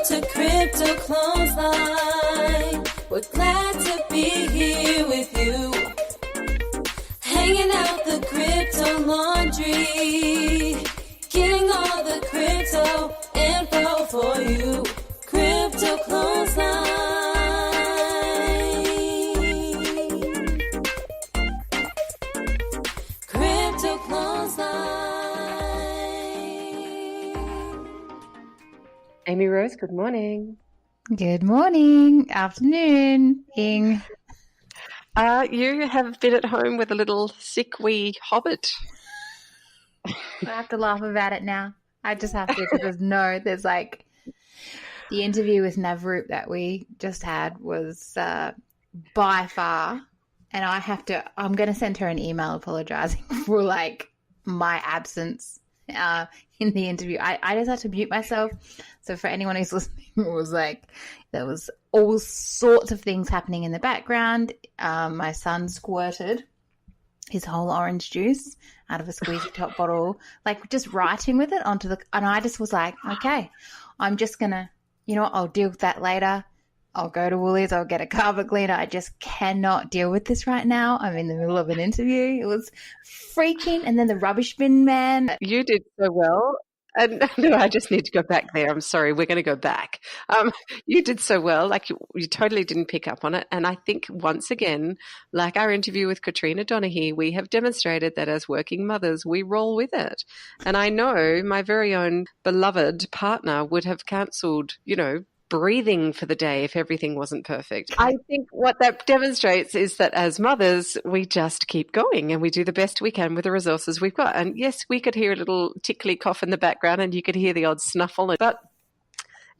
to Crypto Clothesline. We're glad to be here with you. Hanging out the crypto laundry. Getting all the crypto info for you. Crypto Clothesline. Crypto Clothesline. Amy Rose, good morning. Good morning, afternoon, Ing. You have been at home with a little sick wee hobbit. I have to laugh about it now. I just have to because there's like the interview with Navroop that we just had was by far, and I'm going to send her an email apologizing for like my absence in the interview. I just had to mute myself. So for anyone who's listening, it was like there was all sorts of things happening in the background. My son squirted his whole orange juice out of a squeezy top bottle, like just writing with it and I just was like, okay, I'm just going to, I'll deal with that later. I'll go to Woolies, I'll get a carpet cleaner. I just cannot deal with this right now. I'm in the middle of an interview. It was freaking, and then the rubbish bin man. You did so well. And no, I just need to go back there. I'm sorry. We're going to go back. You did so well. Like you totally didn't pick up on it. And I think once again, like our interview with Katrina Donaghy, we have demonstrated that as working mothers, we roll with it. And I know my very own beloved partner would have cancelled, breathing for the day if everything wasn't perfect. I think what that demonstrates is that as mothers, we just keep going and we do the best we can with the resources we've got. And yes, we could hear a little tickly cough in the background and you could hear the odd snuffle. But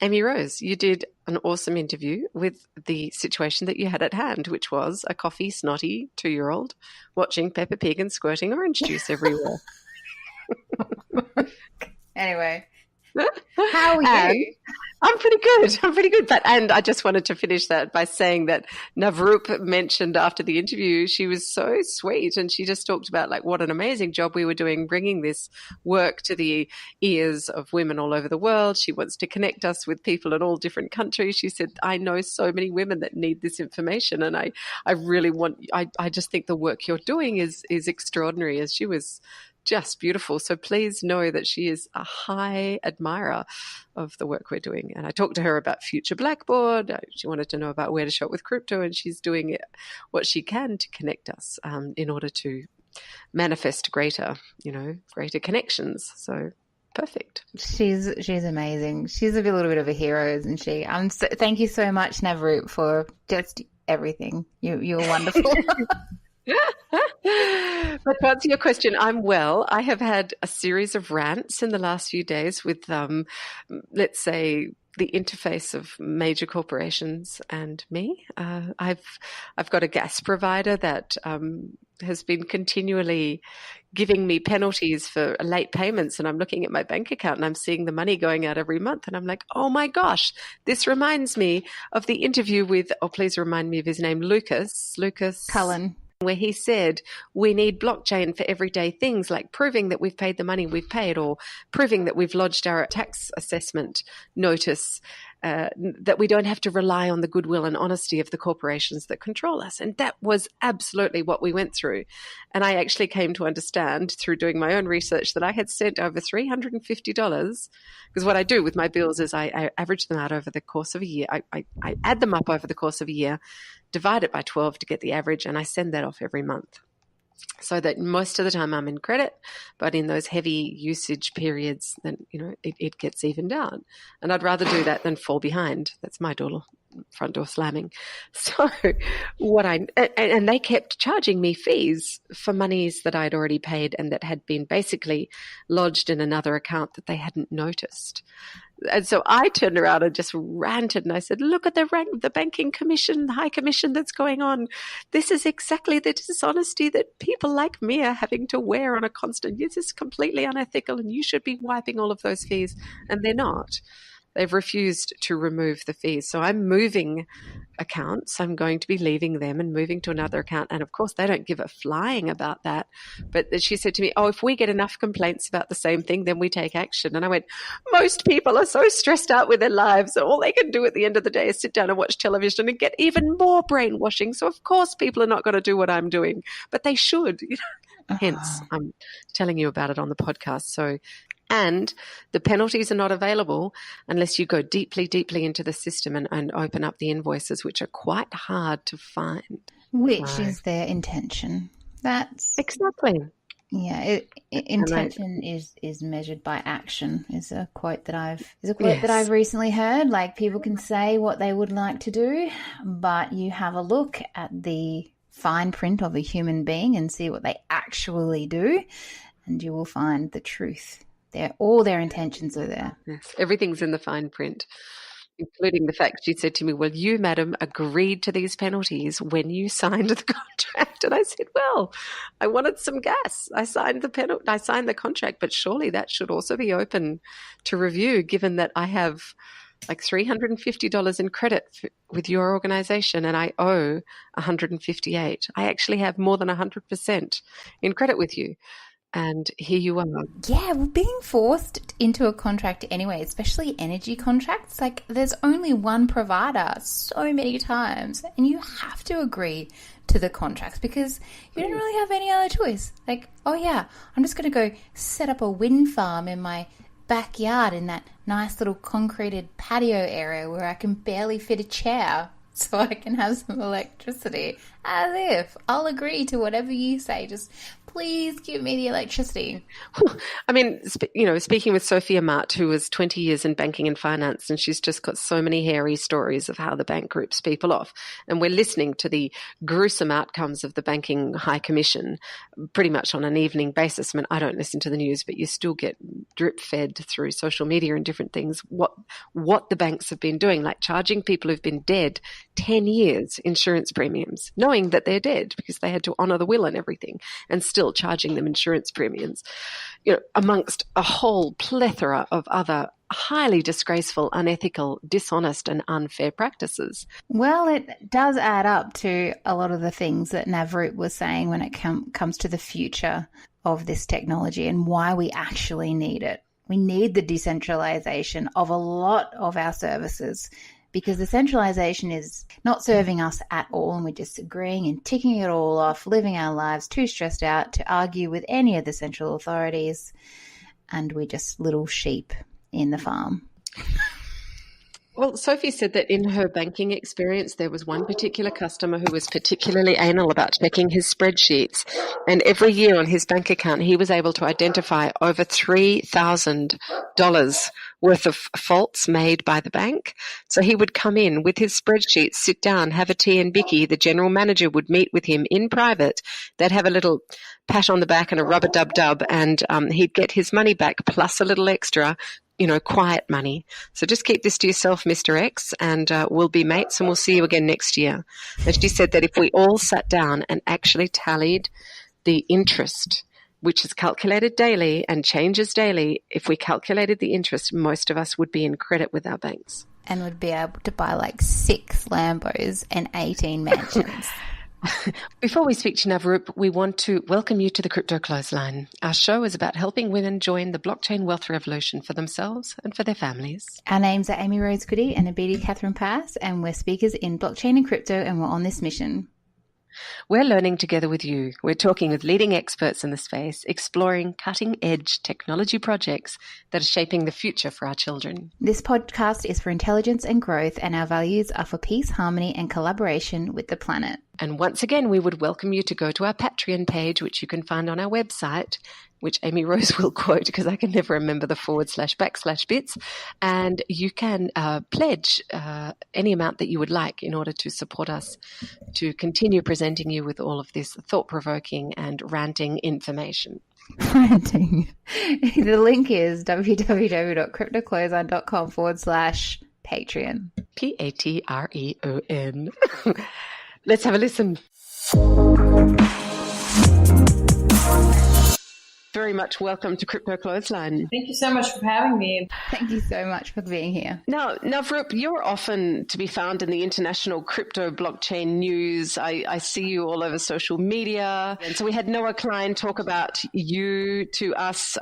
Amy Rose, you did an awesome interview with the situation that you had at hand, which was a coffee snotty 2-year-old watching Peppa Pig and squirting orange juice everywhere. Anyway, how are you? I'm pretty good. And I just wanted to finish that by saying that Navroop mentioned after the interview, she was so sweet and she just talked about like what an amazing job we were doing bringing this work to the ears of women all over the world. She wants to connect us with people in all different countries. She said, I know so many women that need this information and I really I just think the work you're doing is extraordinary. As she was just beautiful. So please know that she is a high admirer of the work we're doing. And I talked to her about Future Blackboard. She wanted to know about where to shop with crypto, and she's doing what she can to connect us in order to manifest greater connections. So perfect. She's amazing. She's a little bit of a hero, isn't she? Thank you so much, Navroop, for just everything. You're wonderful. But to answer your question, I'm well. I have had a series of rants in the last few days with, let's say, the interface of major corporations and me. I've got a gas provider that has been continually giving me penalties for late payments, and I'm looking at my bank account and I'm seeing the money going out every month, and I'm like, oh my gosh, this reminds me of the interview with, please remind me of his name, Lucas Cullen, where he said we need blockchain for everyday things like proving that we've paid the money we've paid or proving that we've lodged our tax assessment notice, that we don't have to rely on the goodwill and honesty of the corporations that control us. And that was absolutely what we went through. And I actually came to understand through doing my own research that I had sent over $350 because what I do with my bills is I average them out over the course of a year. I add them up over the course of a year, divide it by 12 to get the average, and I send that off every month. So that most of the time I'm in credit, but in those heavy usage periods, then it gets evened out. And I'd rather do that than fall behind. That's my front door slamming. So and they kept charging me fees for monies that I'd already paid and that had been basically lodged in another account that they hadn't noticed. And so I turned around and just ranted and I said, look at the banking commission, the high commission that's going on. This is exactly the dishonesty that people like me are having to wear on a constant. This is completely unethical and you should be wiping all of those fees. And they're not. They've refused to remove the fees. So I'm moving accounts. I'm going to be leaving them and moving to another account. And of course, they don't give a flying about that. But she said to me, oh, if we get enough complaints about the same thing, then we take action. And I went, most people are so stressed out with their lives. All they can do at the end of the day is sit down and watch television and get even more brainwashing. So of course, people are not going to do what I'm doing, but they should. Hence, I'm telling you about it on the podcast. So, and the penalties are not available unless you go deeply, deeply into the system and open up the invoices, which are quite hard to find. Which is their intention. That's exactly. Yeah, intention is measured by action. Is a quote that I've recently heard. Like, people can say what they would like to do, but you have a look at the fine print of a human being and see what they actually do, and you will find the truth. All their intentions are there. Yes, everything's in the fine print, including the fact she said to me, well, you, madam, agreed to these penalties when you signed the contract. And I said, well, I wanted some gas. I signed the contract, but surely that should also be open to review, given that I have like $350 in credit with your organization and I owe $158. I actually have more than 100% in credit with you. And here you are. Yeah, we're being forced into a contract anyway, especially energy contracts. Like, there's only one provider so many times, and you have to agree to the contracts because you don't really have any other choice. Like, oh yeah, I'm just going to go set up a wind farm in my backyard in that nice little concreted patio area where I can barely fit a chair so I can have some electricity. As if I'll agree to whatever you say. Just please give me the electricity. I mean, speaking with Sophia Mart, who was 20 years in banking and finance, and she's just got so many hairy stories of how the bank groups people off. And we're listening to the gruesome outcomes of the Banking High Commission pretty much on an evening basis. I mean, I don't listen to the news, but you still get drip fed through social media and different things what the banks have been doing, like charging people who've been dead 10 years insurance premiums, knowing that they're dead because they had to honour the will and everything, and still charging them insurance premiums, amongst a whole plethora of other highly disgraceful, unethical, dishonest and unfair practices. Well, it does add up to a lot of the things that Navroop was saying when it comes to the future of this technology and why we actually need it. We need the decentralization of a lot of our services, because the centralization is not serving us at all, and we're just agreeing and ticking it all off, living our lives too stressed out to argue with any of the central authorities, and we're just little sheep in the farm. Well, Sophie said that in her banking experience, there was one particular customer who was particularly anal about checking his spreadsheets. And every year on his bank account, he was able to identify over $3,000 worth of faults made by the bank. So he would come in with his spreadsheets, sit down, have a tea and bicky. The general manager would meet with him in private. They'd have a little pat on the back and a rubber dub, and he'd get his money back plus a little extra, quiet money. So just keep this to yourself, Mr. X, and we'll be mates and we'll see you again next year. And she said that if we all sat down and actually tallied the interest, which is calculated daily and changes daily, if we calculated the interest, most of us would be in credit with our banks. And would be able to buy like 6 Lambos and 18 mansions. Before we speak to Navroop, we want to welcome you to the Crypto Clothesline. Our show is about helping women join the blockchain wealth revolution for themselves and for their families. Our names are amy-rosegoodey and Abidi Catherine Pass, and we're speakers in blockchain and crypto, and we're on this mission. We're learning together with you. We're talking with leading experts in the space, exploring cutting-edge technology projects that are shaping the future for our children. This podcast is for intelligence and growth, and our values are for peace, harmony, and collaboration with the planet. And once again, we would welcome you to go to our Patreon page, which you can find on our website, which Amy Rose will quote because I can never remember the //bits. And you can pledge any amount that you would like in order to support us to continue presenting you with all of this thought-provoking and ranting information. Ranting. The link is www.cryptoclothesline.com/Patreon. Patreon. Let's have a listen. very much welcome to Crypto Clothesline. Thank you so much for having me. Thank you so much for being here. Now, Navroop, you're often to be found in the international crypto blockchain news. I see you all over social media. And so we had Noah Klein talk about you to us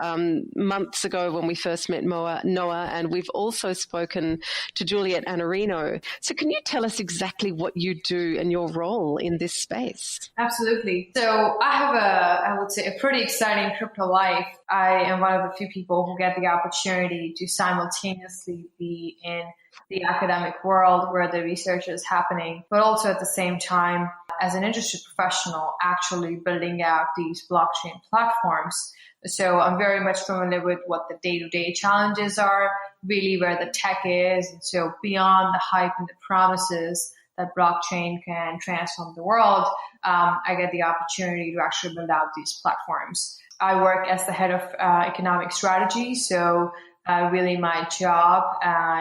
months ago when we first met Noah, and we've also spoken to Juliet Anarino. So can you tell us exactly what you do and your role in this space? Absolutely. So I have I would say, a pretty exciting crypto life. I am one of the few people who get the opportunity to simultaneously be in the academic world where the research is happening, but also at the same time, as an industry professional, actually building out these blockchain platforms. So I'm very much familiar with what the day-to-day challenges are, really where the tech is. And so beyond the hype and the promises that blockchain can transform the world, I get the opportunity to actually build out these platforms. I work as the head of economic strategy. So really my job,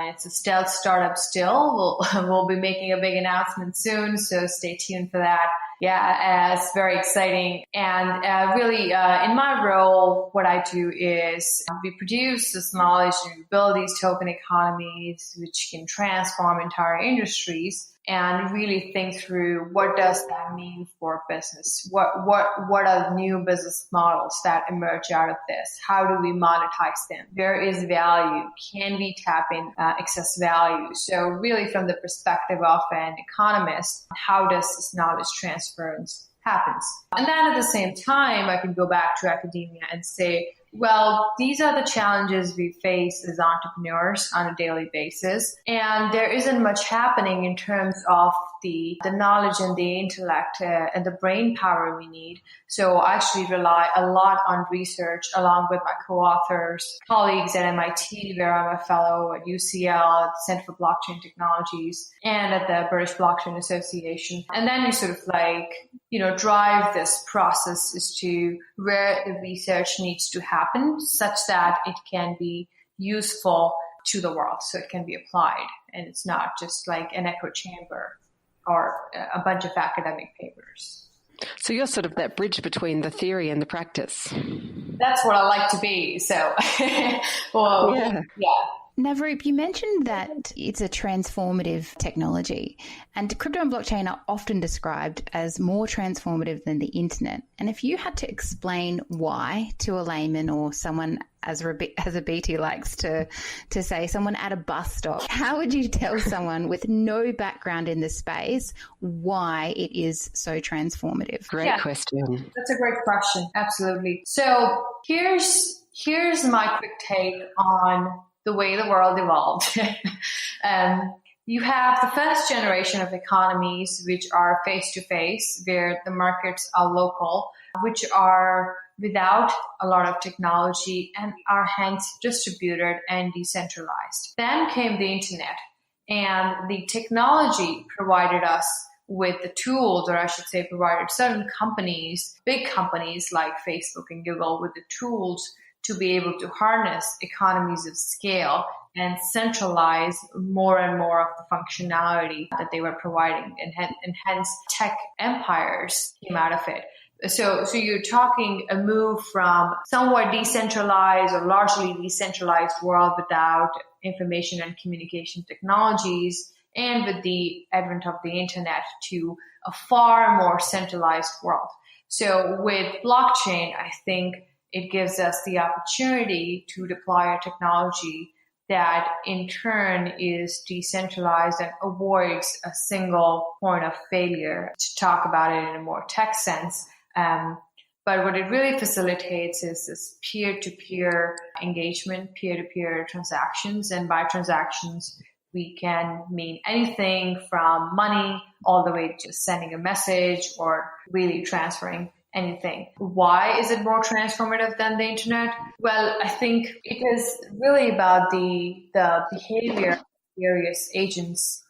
it's a stealth startup still. We'll be making a big announcement soon, so stay tuned for that. Yeah, it's very exciting. And really, in my role, what I do is we produce this knowledge, we build these token economies, which can transform entire industries, and really think through what does that mean for business? What are new business models that emerge out of this? How do we monetize them? Where is value? Can we tap in excess value? So really from the perspective of an economist, how does this knowledge transference happens? And then at the same time, I can go back to academia and say, well, these are the challenges we face as entrepreneurs on a daily basis. And there isn't much happening in terms of the knowledge and the intellect and the brain power we need. So I actually rely a lot on research along with my co-authors, colleagues at MIT, where I'm a fellow, at UCL, at the Center for Blockchain Technologies, and at the British Blockchain Association. And then you sort of drive this process as to where the research needs to happen such that it can be useful to the world. So it can be applied and it's not just like an echo chamber or a bunch of academic papers. So you're sort of that bridge between the theory and the practice. That's what I like to be. So, well, yeah. Navroop, you mentioned that it's a transformative technology, and crypto and blockchain are often described as more transformative than the internet. And if you had to explain why to a layman or someone, as a BT likes to say, someone at a bus stop, how would you tell someone with no background in the space why it is so transformative? Great question. That's a great question. Absolutely. So here's my quick take on the way the world evolved. You have the first generation of economies, which are face-to-face, where the markets are local, which are without a lot of technology and are hence distributed and decentralized. Then came the internet, and the technology provided us with the tools, or I should say provided certain companies, big companies like Facebook and Google, with the tools to be able to harness economies of scale and centralize more and more of the functionality that they were providing. And hence tech empires came out of it. So you're talking a move from somewhat decentralized or largely decentralized world without information and communication technologies, and with the advent of the internet, to a far more centralized world. So with blockchain, I think it gives us the opportunity to deploy a technology that in turn is decentralized and avoids a single point of failure, to talk about it in a more tech sense. But what it really facilitates is this peer-to-peer engagement, peer-to-peer transactions. And by transactions, we can mean anything from money all the way to just sending a message or really transferring anything. Why is it more transformative than the internet? Well, I think it is really about the behavior of various agents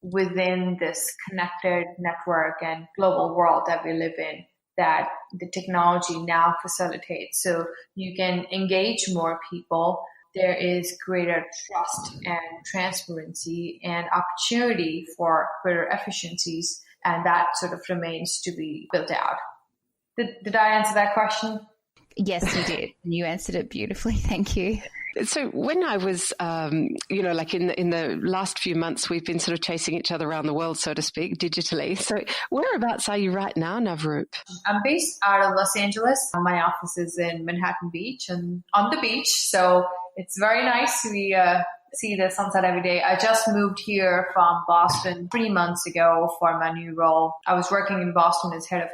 within this connected network and global world that we live in, that the technology now facilitates. So you can engage more people. There is greater trust and transparency and opportunity for greater efficiencies, and that sort of remains to be built out. Did I answer that question? Yes, you did. You answered it beautifully. Thank you. So when I was, like in the last few months, we've been sort of chasing each other around the world, so to speak, digitally. So whereabouts are you right now, Navroop? I'm based out of Los Angeles. My office is in Manhattan Beach and on the beach. So it's very nice. We see the sunset every day. I just moved here from Boston 3 months ago for my new role. I was working in Boston as head of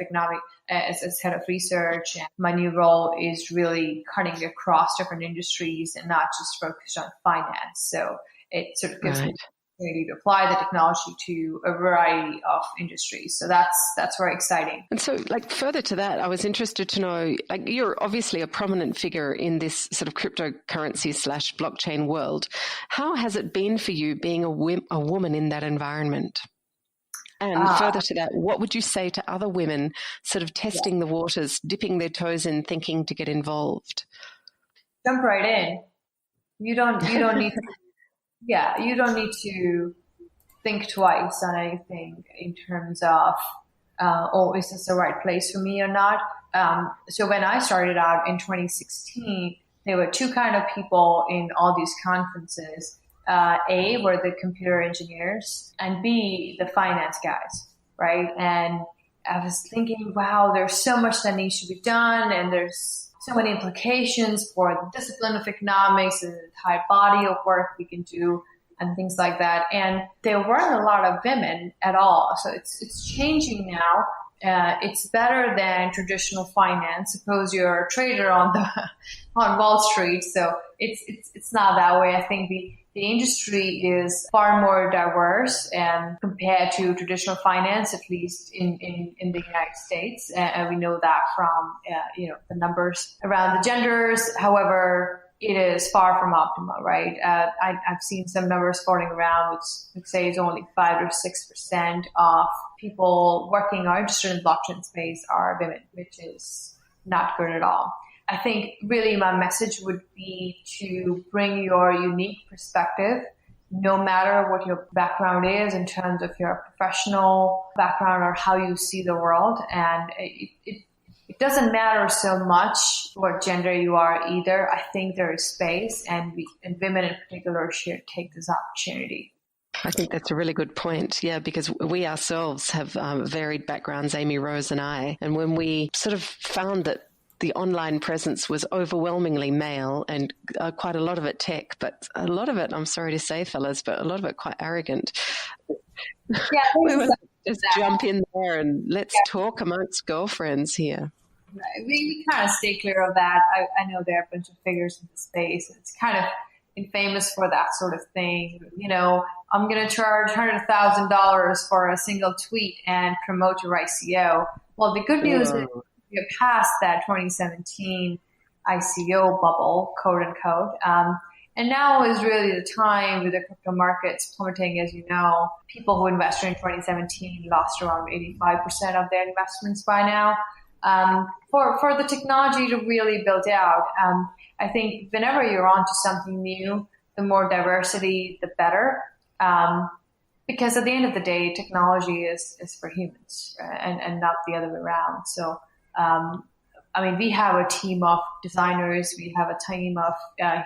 as head of research. And my new role is really cutting across different industries and not just focused on finance. So it sort of gives me the opportunity to apply the technology to a variety of industries. So that's very exciting. And so, further to that, I was interested to know, you're obviously a prominent figure in this sort of cryptocurrency/blockchain world. How has it been for you being a woman in that environment? And further to that, what would you say to other women sort of testing the waters, dipping their toes in, thinking to get involved? Jump right in. You don't need to. Yeah, you don't need to think twice on anything in terms of, is this the right place for me or not? So when I started out in 2016, there were two kind of people in all these conferences. A were the computer engineers and B, the finance guys, right? And I was thinking, wow, there's so much that needs to be done and there's so many implications for the discipline of economics and the entire body of work we can do and things like that. And there weren't a lot of women at all. So it's changing now. It's better than traditional finance. Suppose you're a trader on Wall Street. So it's not that way. I think the industry is far more diverse and compared to traditional finance, at least in the United States. And we know that from, the numbers around the genders. However, it is far from optimal, right? I've seen some numbers floating around which say it's only 5 or 6% of people working or interested in blockchain space are women, which is not good at all. I think really my message would be to bring your unique perspective, no matter what your background is in terms of your professional background or how you see the world. And it doesn't matter so much what gender you are either. I think there is space and women in particular should take this opportunity. I think that's a really good point. Yeah, because we ourselves have varied backgrounds, Amy, Rose and I. And when we sort of found that the online presence was overwhelmingly male and quite a lot of it tech, but a lot of it, I'm sorry to say, fellas, but a lot of it quite arrogant. Yeah, we would just jump in there and let's talk amongst girlfriends here. Right. We kind of stay clear of that. I know there are a bunch of figures in the space. It's kind of infamous for that sort of thing. I'm going to charge $100,000 for a single tweet and promote your ICO. Well, the good news is we're past that 2017 ICO bubble, quote unquote. And now is really the time with the crypto markets plummeting, as you know. People who invested in 2017 lost around 85% of their investments by now. For the technology to really build out, I think whenever you're onto something new, the more diversity, the better. Because at the end of the day, technology is for humans and not the other way around. So, we have a team of designers, we have a team of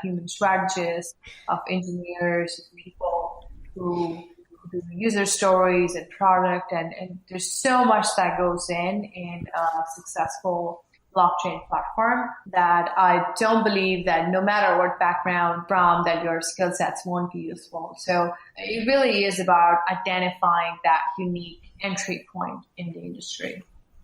human strategists, of engineers, people who do user stories and product, and there's so much that goes in a successful blockchain platform that I don't believe that no matter what background from that your skill sets won't be useful. So it really is about identifying that unique entry point in the industry.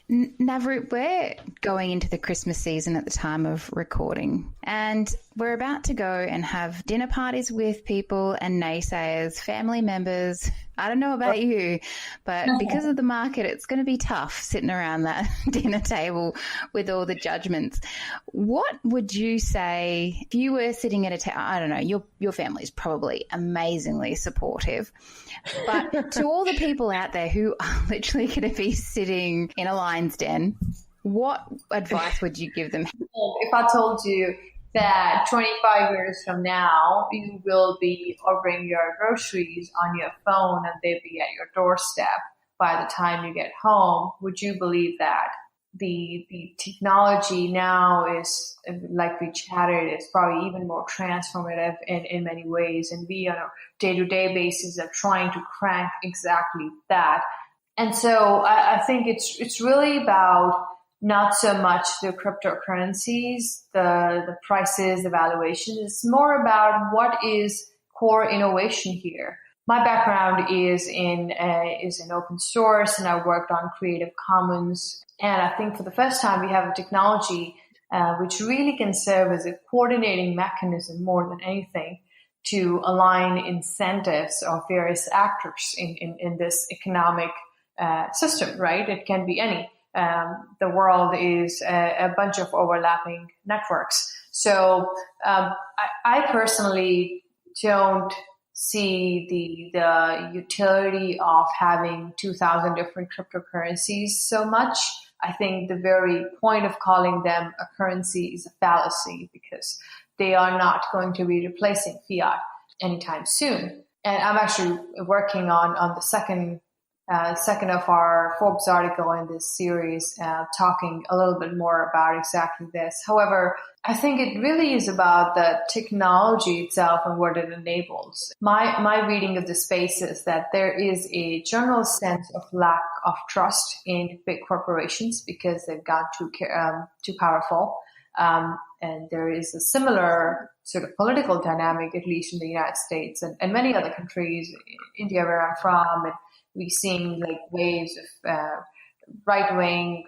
Navroop, we're going into the Christmas season at the time of recording, and we're about to go and have dinner parties with people and naysayers, family members. I don't know about you, but because of the market, it's going to be tough sitting around that dinner table with all the judgments. What would you say if you were sitting at a table? I don't know, your family is probably amazingly supportive, but to all the people out there who are literally going to be sitting in a lion's den, what advice would you give them? If I told you that 25 years from now, you will be ordering your groceries on your phone and they'll be at your doorstep by the time you get home, would you believe that? the technology now is, like we chatted, is probably even more transformative in many ways. And we on a day-to-day basis are trying to crank exactly that. And so I think it's really about not so much the cryptocurrencies, the prices, the valuations. It's more about what is core innovation here. My background is in open source, and I worked on Creative Commons. And I think for the first time, we have a technology which really can serve as a coordinating mechanism more than anything to align incentives of various actors in this economic system, right? It can be any. The world is a bunch of overlapping networks. So I personally don't see the utility of having 2,000 different cryptocurrencies so much. I think the very point of calling them a currency is a fallacy, because they are not going to be replacing fiat anytime soon. And I'm actually working on the second of our Forbes article in this series, talking a little bit more about exactly this. However, I think it really is about the technology itself and what it enables. My reading of the space is that there is a general sense of lack of trust in big corporations because they've got too powerful. And there is a similar sort of political dynamic, at least in the United States and many other countries, India where I'm from, and we're seeing like waves of right-wing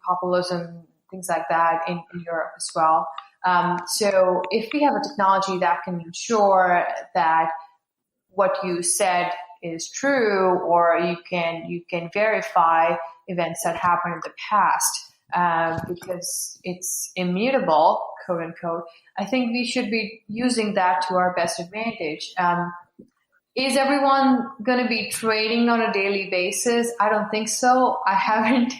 populism, things like that in Europe as well. So if we have a technology that can ensure that what you said is true, or you can verify events that happened in the past, because it's immutable, quote unquote, I think we should be using that to our best advantage. Is everyone going to be trading on a daily basis? I don't think so. I haven't.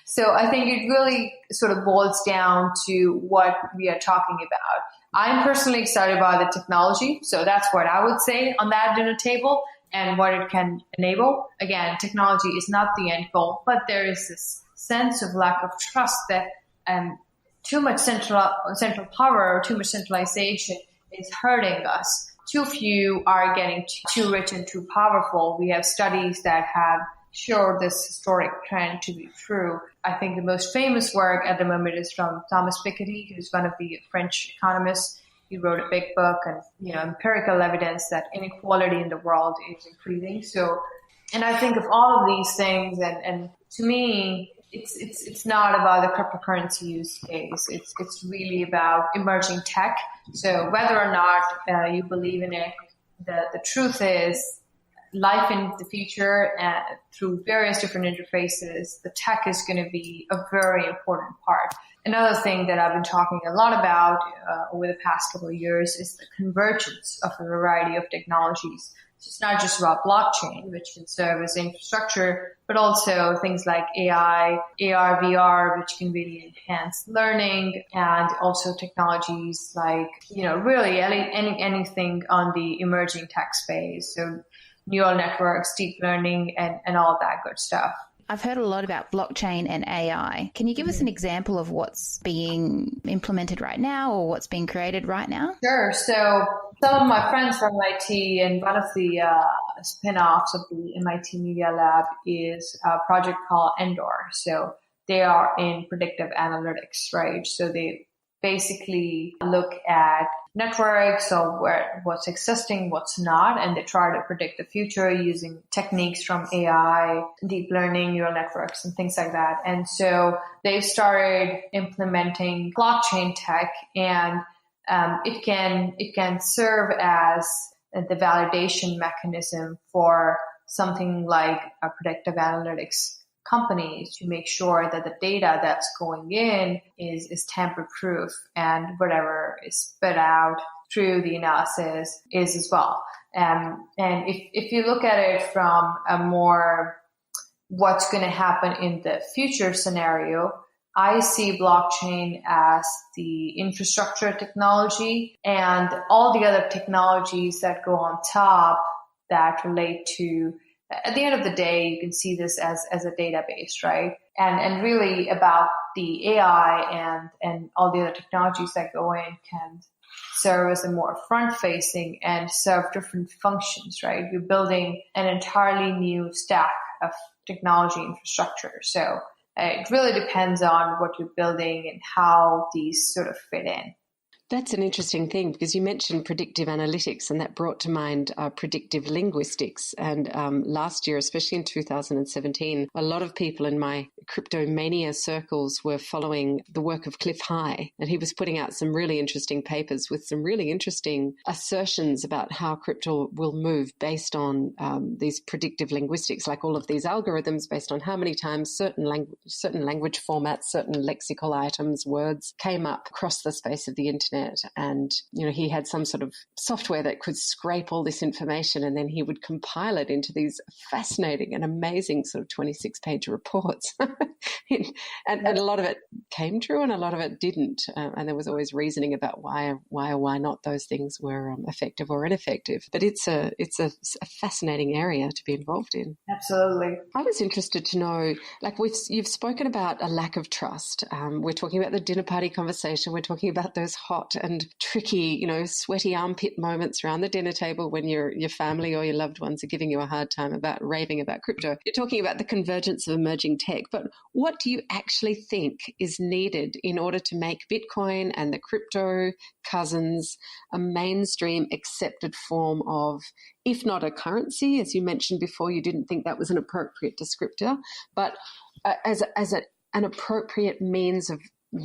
So I think it really sort of boils down to what we are talking about. I'm personally excited by the technology. So that's what I would say on that dinner table and what it can enable. Again, technology is not the end goal, but there is this sense of lack of trust that too much central power or too much centralization is hurting us. Too few are getting too rich and too powerful. We have studies that have showed this historic trend to be true. I think the most famous work at the moment is from Thomas Piketty, who's one of the French economists. He wrote a big book on, empirical evidence that inequality in the world is increasing. So, and I think of all of these things, and to me, it's not about the cryptocurrency use case. It's really about emerging tech. So whether or not you believe in it, the truth is life in the future through various different interfaces, the tech is going to be a very important part. Another thing that I've been talking a lot about over the past couple of years is the convergence of a variety of technologies. So it's not just about blockchain, which can serve as infrastructure, but also things like AI, AR, VR, which can really enhance learning, and also technologies like, really anything on the emerging tech space. So neural networks, deep learning, and all of that good stuff. I've heard a lot about blockchain and AI. Can you give us an example of what's being implemented right now or what's being created right now? Sure. So some of my friends from MIT, and one of the spin-offs of the MIT Media Lab is a project called Endor. So they are in predictive analytics, right? So they basically look at networks or what's existing, what's not, and they try to predict the future using techniques from AI, deep learning, neural networks, and things like that. And so they've started implementing blockchain tech, and it can serve as the validation mechanism for something like a predictive analytics companies to make sure that the data that's going in is tamper-proof, and whatever is spit out through the analysis is as well. And if you look at it from a more what's going to happen in the future scenario, I see blockchain as the infrastructure technology, and all the other technologies that go on top that relate to at the end of the day, you can see this as a database, right? And really about the AI and all the other technologies that go in can serve as a more front-facing and serve different functions, right? You're building an entirely new stack of technology infrastructure. So it really depends on what you're building and how these sort of fit in. That's an interesting thing because you mentioned predictive analytics, and that brought to mind predictive linguistics. And last year, especially in 2017, a lot of people in my cryptomania circles were following the work of Cliff High, and he was putting out some really interesting papers with some really interesting assertions about how crypto will move based on these predictive linguistics, like all of these algorithms based on how many times certain language formats, certain lexical items, words came up across the space of the internet. And, he had some sort of software that could scrape all this information, and then he would compile it into these fascinating and amazing sort of 26-page reports. and a lot of it came true and a lot of it didn't. And there was always reasoning about why or why not those things were effective or ineffective. But it's a fascinating area to be involved in. Absolutely. I was interested to know, like you've spoken about a lack of trust. We're talking about the dinner party conversation. We're talking about those hot and tricky, sweaty armpit moments around the dinner table when your family or your loved ones are giving you a hard time about raving about crypto. You're talking about the convergence of emerging tech, but what do you actually think is needed in order to make Bitcoin and the crypto cousins a mainstream accepted form of, if not a currency, as you mentioned before, you didn't think that was an appropriate descriptor, but as an appropriate means of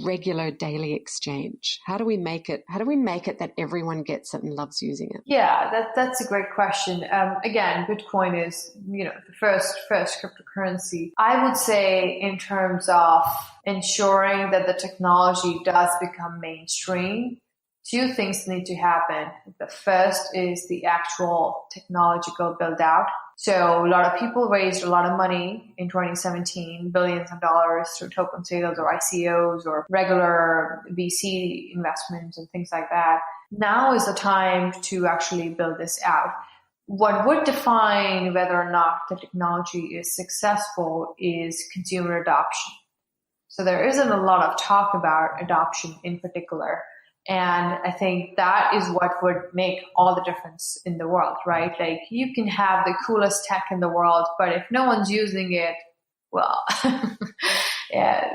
regular daily exchange? How do we make it that everyone gets it and loves using it? Yeah, that's a great question. Again, Bitcoin is, the first cryptocurrency. I would say in terms of ensuring that the technology does become mainstream, two things need to happen. The first is the actual technological build out. So a lot of people raised a lot of money in 2017, billions of dollars through token sales or ICOs or regular VC investments and things like that. Now is the time to actually build this out. What would define whether or not the technology is successful is consumer adoption. So there isn't a lot of talk about adoption in particular. And I think that is what would make all the difference in the world, right? Like you can have the coolest tech in the world, but if no one's using it, well, yeah,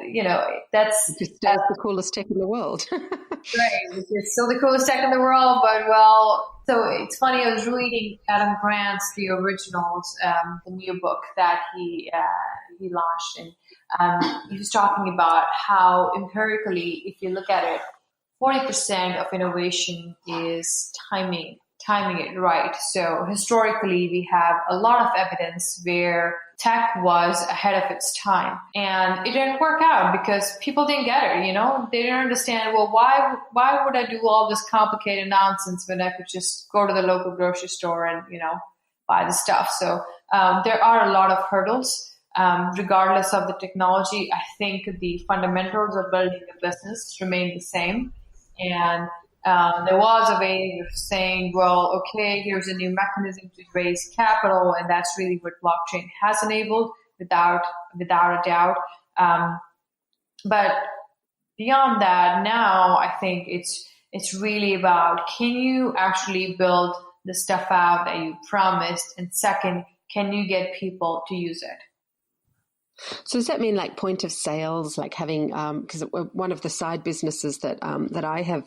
that's the coolest tech in the world. Right. It's still the coolest tech in the world, but so it's funny. I was reading Adam Grant's The Originals, the new book that he launched, and he was talking about how empirically, if you look at it, 40% of innovation is timing it right. So historically, we have a lot of evidence where tech was ahead of its time, and it didn't work out because people didn't get it. They didn't understand. Well, why would I do all this complicated nonsense when I could just go to the local grocery store and buy the stuff? So there are a lot of hurdles. Regardless of the technology, I think the fundamentals of building a business remain the same. And there was a way of saying, well, okay, here's a new mechanism to raise capital, and that's really what blockchain has enabled, without a doubt. But beyond that, now I think it's really about, can you actually build the stuff out that you promised, and second, can you get people to use it? So does that mean like point of sales, like having, because one of the side businesses that I have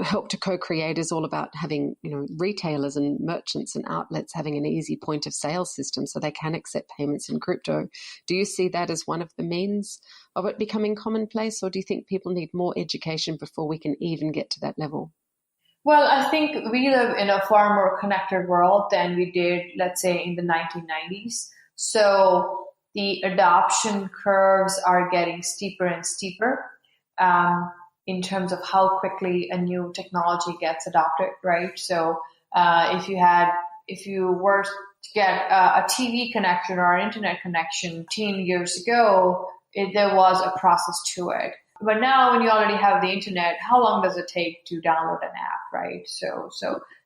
helped to co-create is all about having, retailers and merchants and outlets having an easy point of sale system so they can accept payments in crypto. Do you see that as one of the means of it becoming commonplace, or do you think people need more education before we can even get to that level? Well, I think we live in a far more connected world than we did, let's say, in the 1990s. So the adoption curves are getting steeper and steeper in terms of how quickly a new technology gets adopted, right? So if you were to get a TV connection or an internet connection 10 years ago, there was a process to it. But now when you already have the internet, how long does it take to download an app, right? So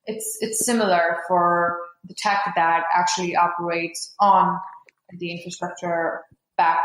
it's similar for the tech that actually operates on the infrastructure back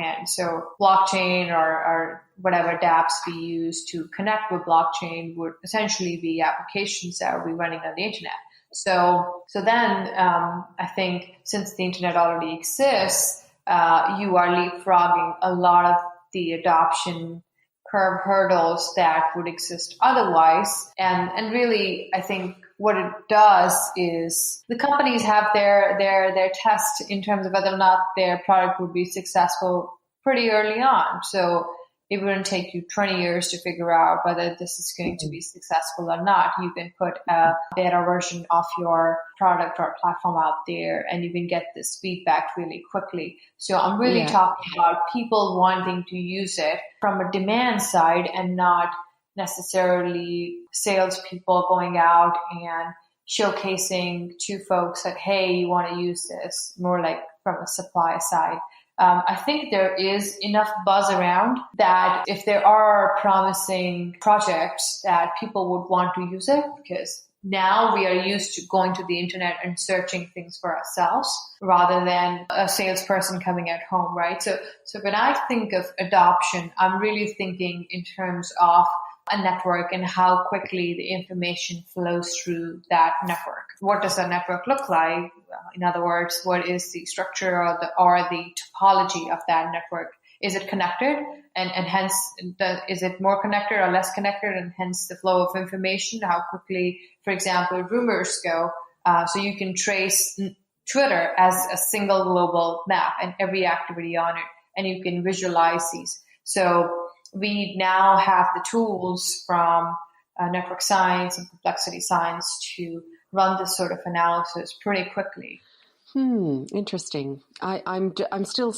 end. So blockchain or whatever dApps we use to connect with blockchain would essentially be applications that will be running on the internet. So then I think since the internet already exists, you are leapfrogging a lot of the adoption curve hurdles that would exist otherwise. And really, I think what it does is the companies have their test in terms of whether or not their product would be successful pretty early on. So it wouldn't take you 20 years to figure out whether this is going to be successful or not. You can put a beta version of your product or platform out there and you can get this feedback really quickly. So I'm really talking about people wanting to use it from a demand side and not necessarily salespeople going out and showcasing to folks that, hey, you want to use this, more like from a supply side. I think there is enough buzz around that if there are promising projects that people would want to use it, because now we are used to going to the internet and searching things for ourselves rather than a salesperson coming at home, right? So when I think of adoption, I'm really thinking in terms of a network and how quickly the information flows through that network. What does a network look like? In other words, what is the structure or the topology of that network? Is it connected? And hence, is it more connected or less connected? And hence the flow of information, how quickly, for example, rumors go. So you can trace Twitter as a single global map and every activity on it, and you can visualize these. So we now have the tools from network science and complexity science to run this sort of analysis pretty quickly. Interesting. I'm still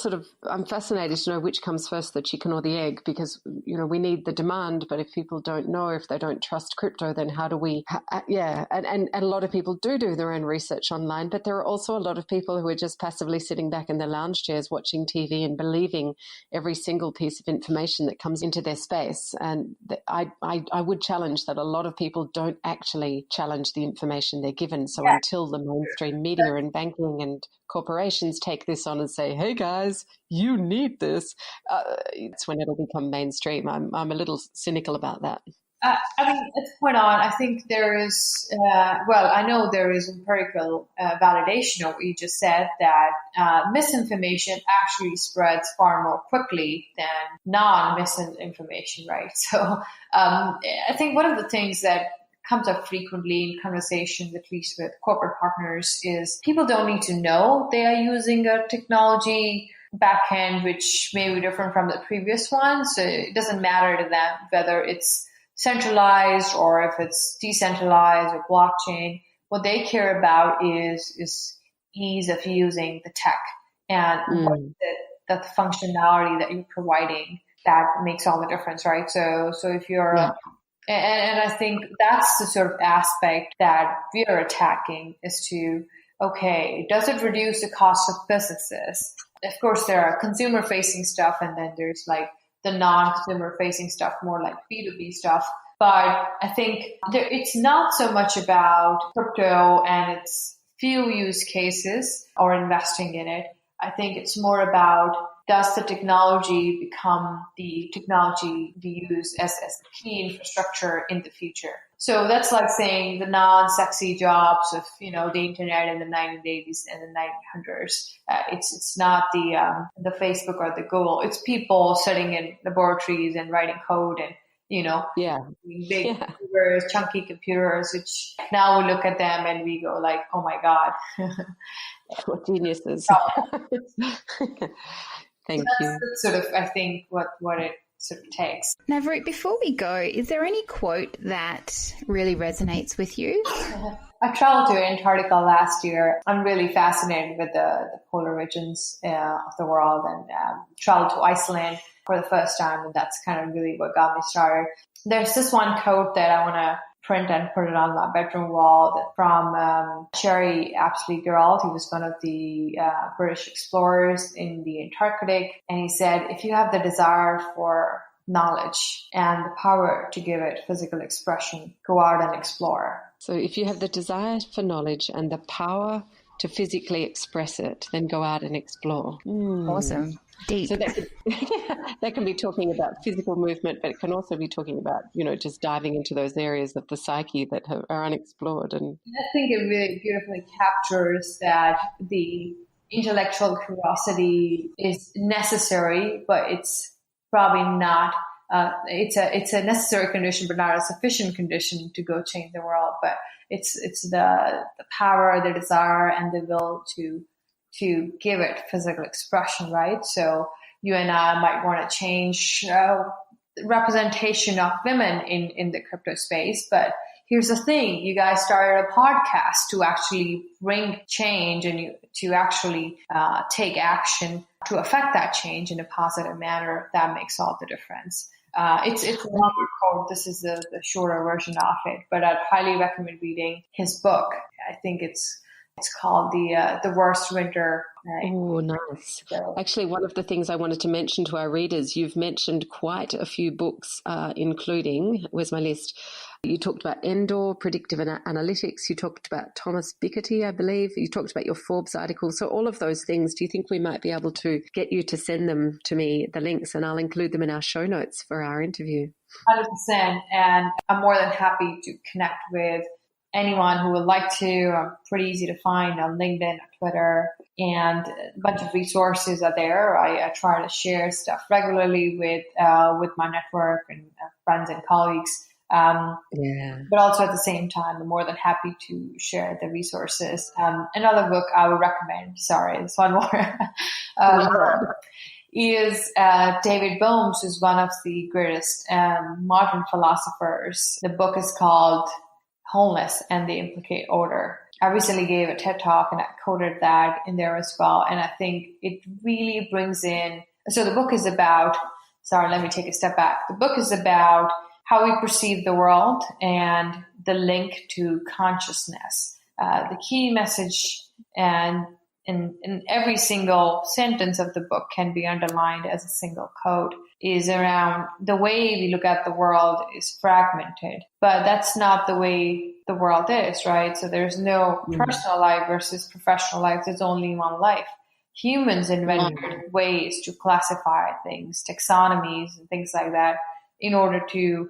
I'm fascinated to know which comes first, the chicken or the egg, because, we need the demand, but if people don't know, if they don't trust crypto, then how do we, and a lot of people do their own research online, but there are also a lot of people who are just passively sitting back in their lounge chairs watching TV and believing every single piece of information that comes into their space. And I would challenge that a lot of people don't actually challenge the information they're given. So until the mainstream media and banking and corporations take this on and say, hey guys, you need this, it's when it'll become mainstream. I'm a little cynical about that. At this point on, I think there is, I know there is empirical validation of what you just said, that misinformation actually spreads far more quickly than non-misinformation, right? So I think one of the things that comes up frequently in conversations, at least with corporate partners, is people don't need to know they are using a technology backend which may be different from the previous one. So it doesn't matter to them whether it's centralized or if it's decentralized or blockchain. What they care about is ease of using the tech and what is it, the functionality that you're providing that makes all the difference, right? So if you're And I think that's the sort of aspect that we are attacking, is to, okay, does it reduce the cost of businesses? Of course, there are consumer-facing stuff, and then there's like the non-consumer-facing stuff, more like B2B stuff. But I think it's not so much about crypto and its few use cases or investing in it. I think it's more about, does the technology become the technology we use as the key infrastructure in the future? So that's like saying the non-sexy jobs of, the internet in the 1980s and the 1900s. It's not the Facebook or the Google. It's people sitting in laboratories and writing code and, big computers, chunky computers, which now we look at them and we go like, oh my God. What geniuses. Thank you. That's sort of, I think, what it sort of takes. Navroop, before we go, is there any quote that really resonates with you? I traveled to Antarctica last year. I'm really fascinated with the polar regions of the world, and traveled to Iceland for the first time, and that's kind of really what got me started. There's this one quote that I want to print and put it on my bedroom wall from Cherry Apsley-Gerald. He was one of the British explorers in the Antarctic. And he said, if you have the desire for knowledge and the power to give it physical expression, go out and explore. So if you have the desire for knowledge and the power to physically express it, then go out and explore. Awesome. Deep. So that can be talking about physical movement, but it can also be talking about, just diving into those areas of the psyche that are unexplored. And I think it really beautifully captures that the intellectual curiosity is necessary, but it's probably not. It's a necessary condition, but not a sufficient condition to go change the world. But it's the power, the desire, and the will to give it physical expression, right? So you and I might want to change representation of women in the crypto space, but here's the thing: you guys started a podcast to actually bring change and to actually take action to affect that change in a positive manner. That makes all the difference. It's a longer quote. This is the shorter version of it, but I'd highly recommend reading his book. I think it's called The Worst Winter. Oh, nice. So, actually, one of the things I wanted to mention to our readers, you've mentioned quite a few books, including, where's my list? You talked about Endor, Predictive Analytics. You talked about Thomas Piketty, I believe. You talked about your Forbes article. So all of those things, do you think we might be able to get you to send them to me, the links, and I'll include them in our show notes for our interview? 100%. And I'm more than happy to connect with anyone who would like to. I'm pretty easy to find on LinkedIn, Twitter, and a bunch of resources are there. I try to share stuff regularly with my network and friends and colleagues. But also at the same time, I'm more than happy to share the resources. Another book I would recommend, there's one more, is David Bohm's, who's one of the greatest modern philosophers. The book is called Wholeness and the Implicate Order. I recently gave a TED Talk and I quoted that in there as well. And I think it really brings in, so the book is about, let me take a step back. The book is about how we perceive the world and the link to consciousness. The key message and in every single sentence of the book can be underlined as a single quote is around the way we look at the world is fragmented, but that's not the way the world is, right? So there's no personal life versus professional life. There's only one life. Humans invented ways to classify things, taxonomies and things like that in order to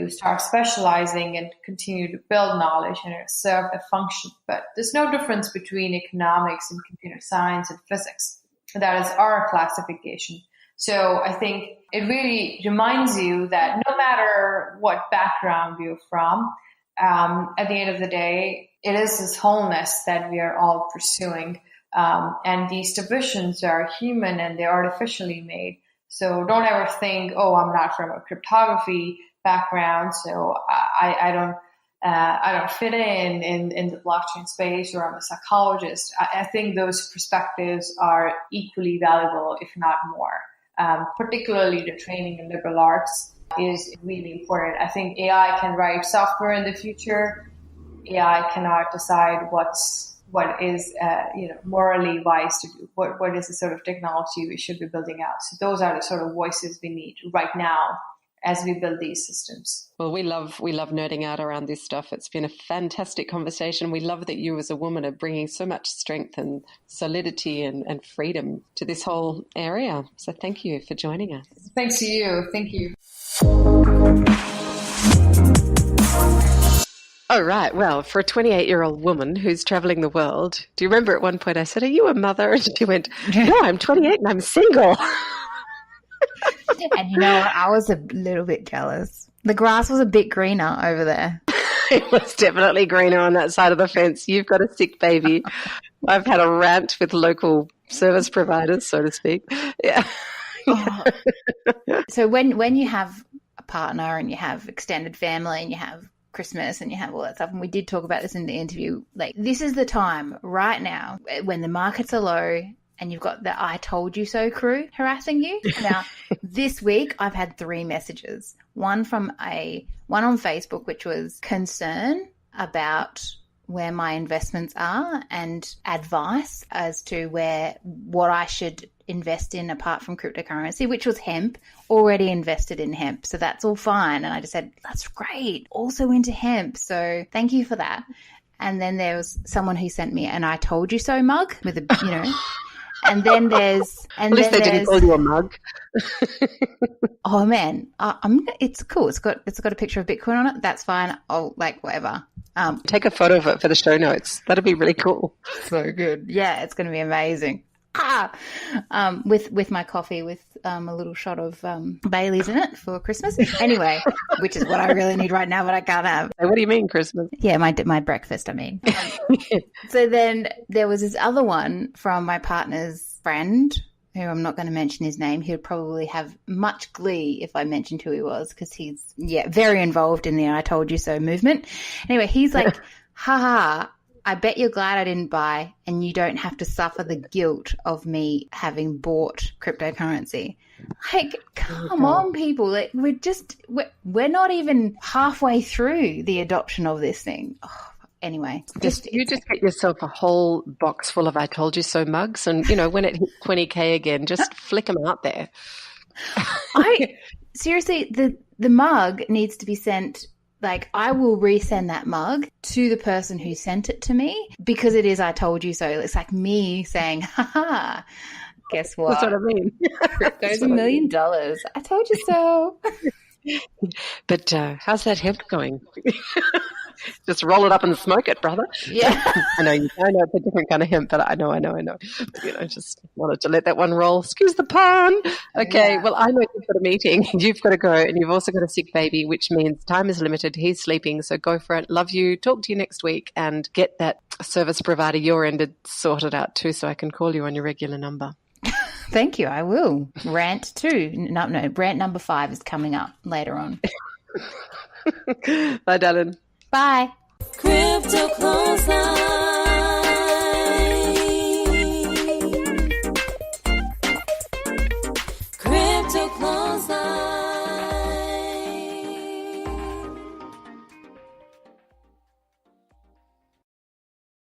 start specializing and continue to build knowledge and serve the function. But there's no difference between economics and computer science and physics. That is our classification. So I think it really reminds you that no matter what background you're from, at the end of the day, it is this wholeness that we are all pursuing. And these divisions are human and they're artificially made. So don't ever think, I'm not from a cryptography background, so I don't fit in the blockchain space, or I'm a psychologist. I think those perspectives are equally valuable, if not more. Particularly the training in liberal arts is really important. I think AI can write software in the future. AI cannot decide what is morally wise to do. What is the sort of technology we should be building out? So those are the sort of voices we need right now as we build these systems. Well, we love nerding out around this stuff. It's been a fantastic conversation. We love that you as a woman are bringing so much strength and solidity and freedom to this whole area. So thank you for joining us. Thanks to you. Thank you. Oh, right. Well, for a 28-year-old woman who's traveling the world, do you remember at one point I said, "Are you a mother?" And she went, "No, I'm 28 and I'm single." And you know what? I was a little bit jealous. The grass was a bit greener over there. It was definitely greener on that side of the fence. You've got a sick baby. I've had a rant with local service providers, so to speak. Yeah. Oh. So when you have a partner and you have extended family and you have Christmas and you have all that stuff, and we did talk about this in the interview, like this is the time right now when the markets are low and you've got the "I told you so" crew harassing you. Now, this week I've had 3 messages. One on Facebook, which was concern about where my investments are and advice as to what I should invest in apart from cryptocurrency, which was hemp, already invested in hemp. So that's all fine. And I just said, that's great. Also into hemp. So thank you for that. And then there was someone who sent me an I told you so mug with a, and then there's, and At least they didn't call you a mug. oh man, it's cool. It's got a picture of Bitcoin on it. That's fine. I'll whatever. Take a photo of it for the show notes. That'd be really cool. So good. Yeah, it's going to be amazing. With my coffee with a little shot of Bailey's in it for Christmas. Anyway, which is what I really need right now, but I can't have. What do you mean Christmas? Yeah, my breakfast, I mean. So then there was this other one from my partner's friend, who I'm not going to mention his name. He would probably have much glee if I mentioned who he was, because he's, very involved in the I told you so movement. Anyway, he's like, haha, I bet you're glad I didn't buy, and you don't have to suffer the guilt of me having bought cryptocurrency. Like, come on, people. Like, we're not even halfway through the adoption of this thing. Oh, anyway. You just get yourself a whole box full of I told you so mugs, and, when it hits 20K again, just flick them out there. Seriously, the mug needs to be sent. Like, I will resend that mug to the person who sent it to me, because it is I told you so. It's like me saying, haha, guess what? That's what I mean. Crypto's $1 million. I told you so. But how's that hemp going? Just roll it up and smoke it, brother. Yeah. I know it's a different kind of hemp, but I know. But, just wanted to let that one roll. Excuse the pun. Okay, Well, I know you've got a meeting. You've got to go, and you've also got a sick baby, which means time is limited. He's sleeping, so go for it. Love you. Talk to you next week, and get that service provider your end sorted out too, so I can call you on your regular number. Thank you. I will. Rant 2. No, rant number 5 is coming up later on. Bye, darling. Bye. Crypto Clothesline.